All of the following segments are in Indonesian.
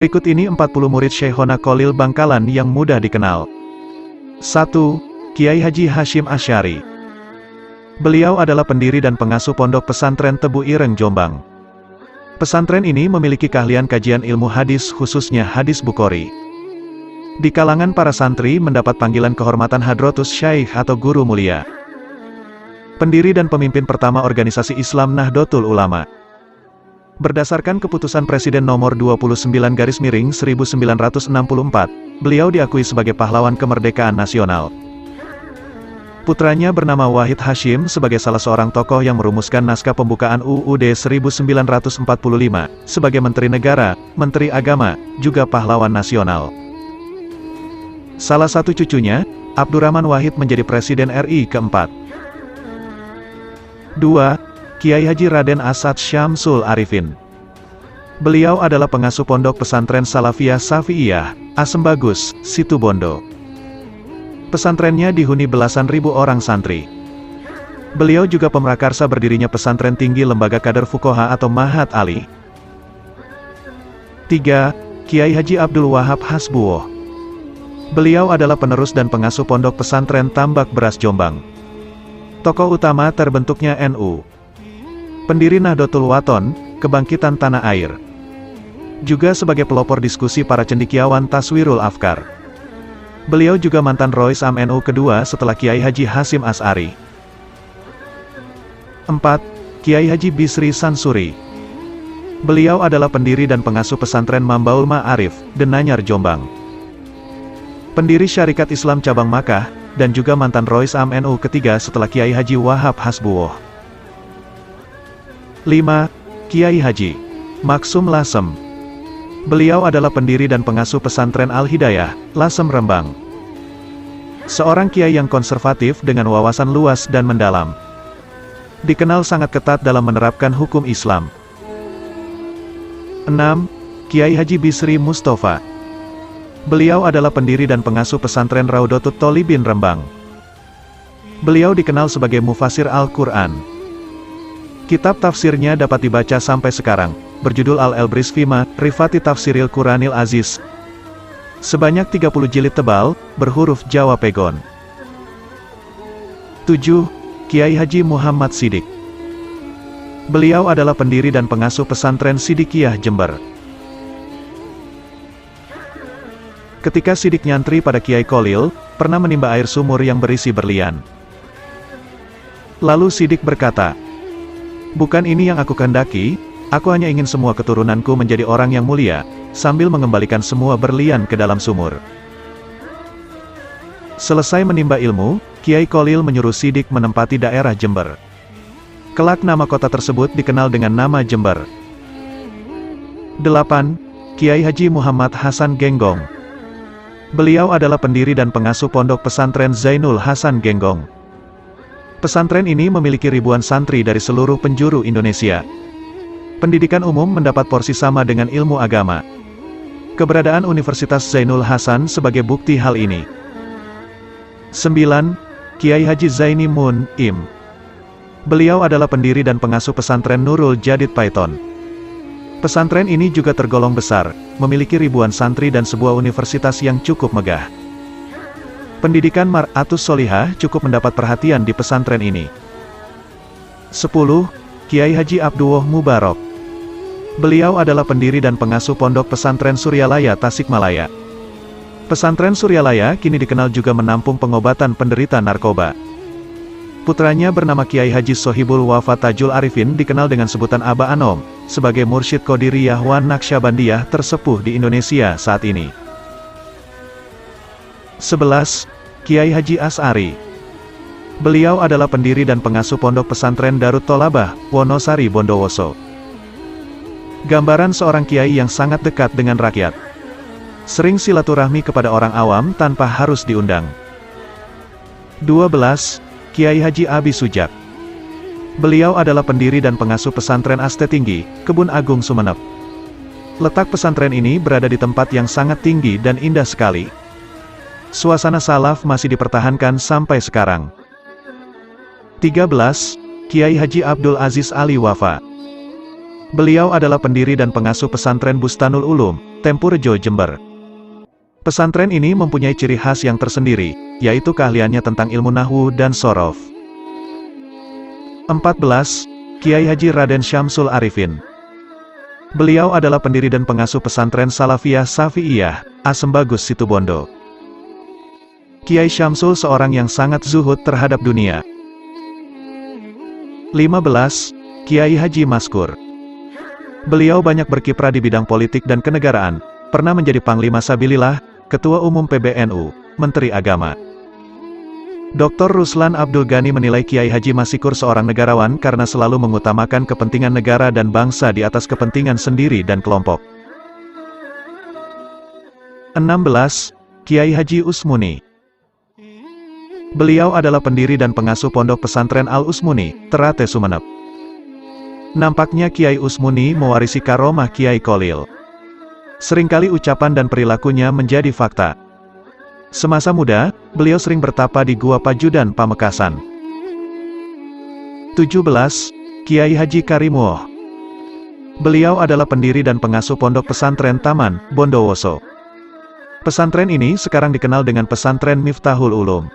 Berikut ini 40 murid Syekhona Kholil Bangkalan yang mudah dikenal. 1. Kiai Haji Hashim Asy'ari. Beliau adalah pendiri dan pengasuh Pondok Pesantren Tebu Ireng, Jombang. Pesantren ini memiliki keahlian kajian ilmu hadis, khususnya hadis Bukhari. Di kalangan para santri mendapat panggilan kehormatan Hadratus Syaikh atau Guru Mulia. Pendiri dan pemimpin pertama organisasi Islam Nahdlatul Ulama. Berdasarkan keputusan Presiden nomor 29/1964, beliau diakui sebagai pahlawan kemerdekaan nasional. Putranya bernama Wahid Hashim sebagai salah seorang tokoh yang merumuskan naskah pembukaan UUD 1945, sebagai Menteri Negara, Menteri Agama, juga pahlawan nasional. Salah satu cucunya, Abdurrahman Wahid menjadi Presiden RI keempat. 2. Kiai Haji Raden Asad Syamsul Arifin. Beliau adalah pengasuh Pondok Pesantren Salafiyah Syafi'iyah, Asem Bagus, Situbondo. Pesantrennya dihuni belasan ribu orang santri. Beliau juga pemrakarsa berdirinya Pesantren Tinggi Lembaga Kader Fuqaha atau Mahat Ali. 3. Kiai Haji Abdul Wahab Hasbuwoh. Beliau adalah penerus dan pengasuh Pondok Pesantren Tambak Beras Jombang. Tokoh utama terbentuknya NU. Pendiri Nahdlatul Wathon, Kebangkitan Tanah Air. Juga sebagai pelopor diskusi para cendekiawan Taswirul Afkar. Beliau juga mantan Rois Am NU kedua setelah Kiai Haji Hashim Asy'ari. 4. Kiai Haji Bisri Sansuri. Beliau adalah pendiri dan pengasuh pesantren Mambaul Ma'arif, Denanyar, Jombang. Pendiri Syarikat Islam Cabang Makkah, dan juga mantan Rois Am NU ketiga setelah Kiai Haji Wahab Hasbuwoh. 5. Kiai Haji Maksum Lasem. Beliau adalah pendiri dan pengasuh pesantren Al-Hidayah, Lasem, Rembang. Seorang kiai yang konservatif dengan wawasan luas dan mendalam. Dikenal sangat ketat dalam menerapkan hukum Islam. 6. Kiai Haji Bisri Mustafa. Beliau adalah pendiri dan pengasuh pesantren Raudhatut Thalibin, Rembang. Beliau dikenal sebagai mufasir Al-Quran. Kitab tafsirnya dapat dibaca sampai sekarang, berjudul Al-Elbris Fima, Rifati Tafsiril Quranil Aziz. Sebanyak 30 jilid tebal, berhuruf Jawa Pegon. 7. Kiai Haji Muhammad Sidik. Beliau adalah pendiri dan pengasuh pesantren Sidikiyah, Jember. Ketika Sidik nyantri pada Kiai Kholil, pernah menimba air sumur yang berisi berlian. Lalu Sidik berkata, "Bukan ini yang aku kehendaki, aku hanya ingin semua keturunanku menjadi orang yang mulia," sambil mengembalikan semua berlian ke dalam sumur. Selesai menimba ilmu, Kiai Kholil menyuruh Sidik menempati daerah Jember. Kelak nama kota tersebut dikenal dengan nama Jember. 8. Kiai Haji Muhammad Hasan Genggong. Beliau adalah pendiri dan pengasuh Pondok Pesantren Zainul Hasan Genggong. Pesantren ini memiliki ribuan santri dari seluruh penjuru Indonesia. Pendidikan umum mendapat porsi sama dengan ilmu agama. Keberadaan Universitas Zainul Hasan sebagai bukti hal ini. 9. Kiai Haji Zaini Mun, Im. Beliau adalah pendiri dan pengasuh pesantren Nurul Jadid Paiton. Pesantren ini juga tergolong besar, memiliki ribuan santri dan sebuah universitas yang cukup megah. Pendidikan Mar'atus Sholihah cukup mendapat perhatian di pesantren ini. 10. Kiai Haji Abduwoh Mubarok. Beliau adalah pendiri dan pengasuh Pondok Pesantren Suryalaya Tasikmalaya. Pesantren Suryalaya kini dikenal juga menampung pengobatan penderita narkoba. Putranya bernama Kiai Haji Sohibul Wafa Tajul Arifin dikenal dengan sebutan Aba Anom, sebagai mursyid Qadiriyah wan Naqsyabandiyah tersepuh di Indonesia saat ini. 11. Kiai Haji Asy'ari. Beliau adalah pendiri dan pengasuh Pondok Pesantren Darut Tholabah, Wonosari, Bondowoso. Gambaran seorang kiai yang sangat dekat dengan rakyat. Sering silaturahmi kepada orang awam tanpa harus diundang. 12. Kiai Haji Abi Sujak. Beliau adalah pendiri dan pengasuh pesantren Aste Tinggi, Kebun Agung, Sumeneb. Letak pesantren ini berada di tempat yang sangat tinggi dan indah sekali. Suasana salaf masih dipertahankan sampai sekarang. 13. Kiai Haji Abdul Aziz Ali Wafa. Beliau adalah pendiri dan pengasuh pesantren Bustanul Ulum, Tempurejo, Jember. Pesantren ini mempunyai ciri khas yang tersendiri, yaitu keahliannya tentang ilmu nahwu dan shorof. 14. Kiai Haji Raden Syamsul Arifin. Beliau adalah pendiri dan pengasuh pesantren Salafiyah Syafi'iyah, Asembagus Situbondo. Kiai Syamsul seorang yang sangat zuhud terhadap dunia. 15. Kiai Haji Maskur. Beliau banyak berkiprah di bidang politik dan kenegaraan, pernah menjadi Panglima Sabilillah, Ketua Umum PBNU, Menteri Agama. Dr. Ruslan Abdul Ghani menilai Kiai Haji Maskur seorang negarawan karena selalu mengutamakan kepentingan negara dan bangsa di atas kepentingan sendiri dan kelompok. 16. Kiai Haji Usmuni. Beliau adalah pendiri dan pengasuh Pondok Pesantren Al-Usmuni, Terate, Sumeneb. Nampaknya Kiai Usmuni mewarisi karomah Kiai Kholil. Seringkali ucapan dan perilakunya menjadi fakta. Semasa muda, beliau sering bertapa di Gua Pajudan, Pamekasan. 17. Kiai Haji Karimuoh. Beliau adalah pendiri dan pengasuh Pondok Pesantren Taman, Bondowoso. Pesantren ini sekarang dikenal dengan Pesantren Miftahul Ulum.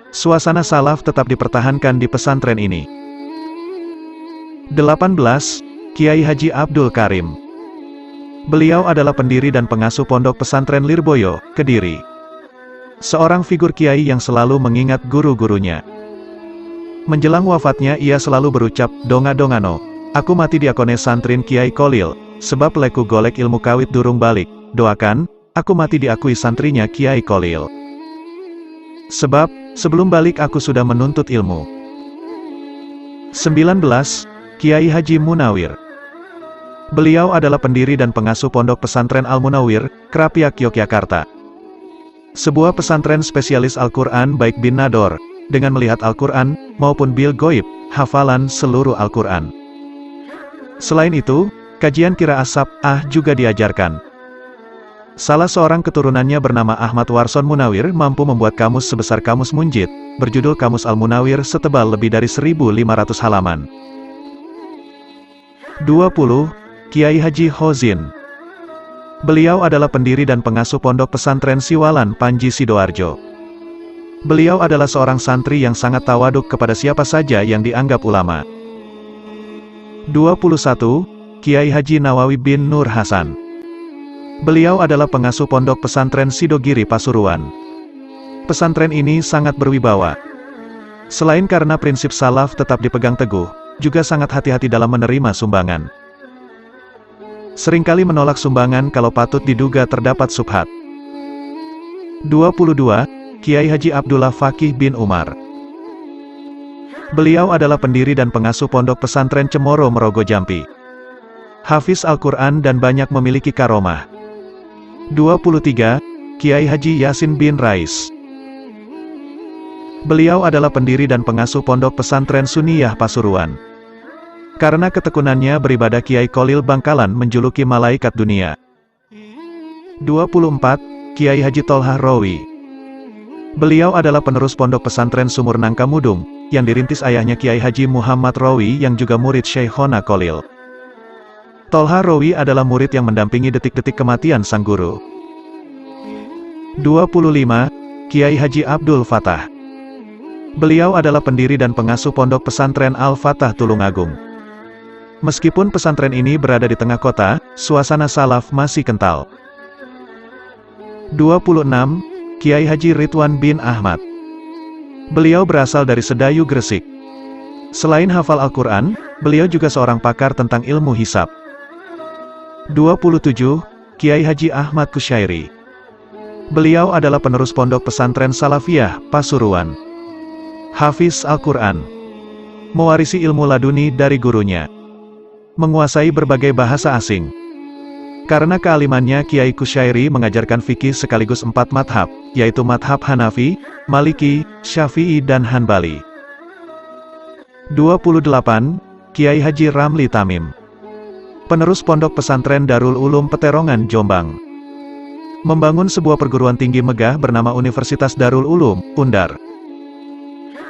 Suasana salaf tetap dipertahankan di pesantren ini. 18. Kiai Haji Abdul Karim. Beliau adalah pendiri dan pengasuh Pondok Pesantren Lirboyo, Kediri. Seorang figur kiai yang selalu mengingat guru-gurunya. Menjelang wafatnya ia selalu berucap, "Donga-dongano, aku mati diakone santrin Kiai Kholil, sebab leku golek ilmu kawit durung balik, doakan, aku mati diakui santrinya Kiai Kholil. Sebab, sebelum balik aku sudah menuntut ilmu." 19. Kiai Haji Munawir. Beliau adalah pendiri dan pengasuh Pondok Pesantren Al-Munawir, Krapiak, Yogyakarta. Sebuah pesantren spesialis Al-Quran baik bin Nador, dengan melihat Al-Quran, maupun bil goib, hafalan seluruh Al-Quran. Selain itu, kajian qiraat sab'ah juga diajarkan. Salah seorang keturunannya bernama Ahmad Warson Munawir mampu membuat kamus sebesar kamus Munjid, berjudul Kamus Al-Munawir setebal lebih dari 1.500 halaman. 20. Kiai Haji Hozin. Beliau adalah pendiri dan pengasuh Pondok Pesantren Siwalan, Panji, Sidoarjo. Beliau adalah seorang santri yang sangat tawaduk kepada siapa saja yang dianggap ulama. 21. Kiai Haji Nawawi bin Nur Hasan. Beliau adalah pengasuh Pondok Pesantren Sidogiri, Pasuruan. Pesantren ini sangat berwibawa. Selain karena prinsip salaf tetap dipegang teguh, juga sangat hati-hati dalam menerima sumbangan. Seringkali menolak sumbangan kalau patut diduga terdapat subhat. 22. Kiai Haji Abdullah Fakih bin Umar. Beliau adalah pendiri dan pengasuh Pondok Pesantren Cemoro, Merogo, Jampi. Hafiz Al-Quran dan banyak memiliki karomah. 23. Kiai Haji Yasin bin Rais. Beliau adalah pendiri dan pengasuh Pondok Pesantren Suniyah, Pasuruan. Karena ketekunannya beribadah, Kiai Kholil Bangkalan menjuluki malaikat dunia. 24. Kiai Haji Tolhah Rawi. Beliau adalah penerus Pondok Pesantren Sumur Nangka Mudung, yang dirintis ayahnya Kiai Haji Muhammad Rawi yang juga murid Syekhona Kholil. Tolhah Rawi adalah murid yang mendampingi detik-detik kematian sang guru. 25. Kiai Haji Abdul Fatah. Beliau adalah pendiri dan pengasuh Pondok Pesantren Al-Fatah, Tulungagung. Meskipun pesantren ini berada di tengah kota, suasana salaf masih kental. 26. Kiai Haji Ridwan bin Ahmad. Beliau berasal dari Sedayu, Gresik. Selain hafal Al-Quran, beliau juga seorang pakar tentang ilmu hisab. 27. Kiai Haji Ahmad Kusyairi. Beliau adalah penerus Pondok Pesantren Salafiyah, Pasuruan. Hafiz Al-Quran. Mewarisi ilmu laduni dari gurunya. Menguasai berbagai bahasa asing. Karena kealimannya, Kiai Kusyairi mengajarkan fikih sekaligus 4 madhab, yaitu madhab Hanafi, Maliki, Syafi'i dan Hanbali. 28. Kiai Haji Ramli Tamim. Penerus Pondok Pesantren Darul Ulum Peterongan, Jombang. Membangun sebuah perguruan tinggi megah bernama Universitas Darul Ulum, Undar.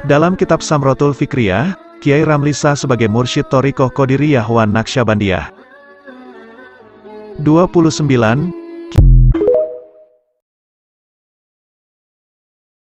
Dalam kitab Samrotul Fikriyah, Kiai Ramli sah sebagai mursyid Thariqah Qadiriyah wan Naqsyabandiyah. 29.